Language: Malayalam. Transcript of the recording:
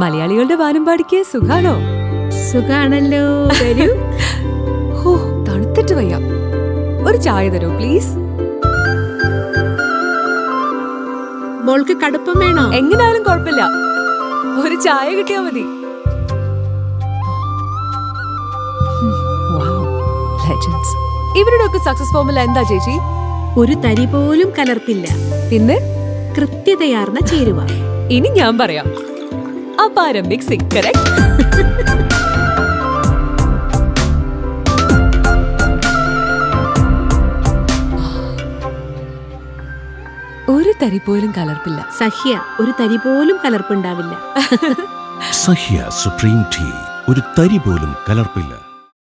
മലയാളികളുടെ വാനമ്പാടിക്ക് സുഖാണോ? സുഖാണല്ലോ. ഓ, തണുത്തിട്ട് വയ്യ. ഒരു ചായ തരോ പ്ലീസ്? മോൾക്ക് കടുപ്പം വേണോ? എങ്ങനായാലും കുഴപ്പമില്ല, ഒരു ചായ കിട്ടിയാ മതി. ഇവരുടെ ഒക്കെ സക്സസ് ഫോർമുല എന്താ ചേച്ചി? ഒരു തരി പോലും കലർപ്പില്ല, പിന്നെ കൃത്യതയാർന്ന ചേരുവ. ഇനി ഞാൻ പറയാം, അപാരം മിക്സിംഗ്. കറക്റ്റ്. ഒരു തരി പോലും കലർപ്പില്ല. സഹ്യ, ഒരു തരി പോലും കലർപ്പുണ്ടാവില്ല. സഹ്യ സുപ്രീം ടീ, ഒരു തരി പോലും കലർപ്പില്ല.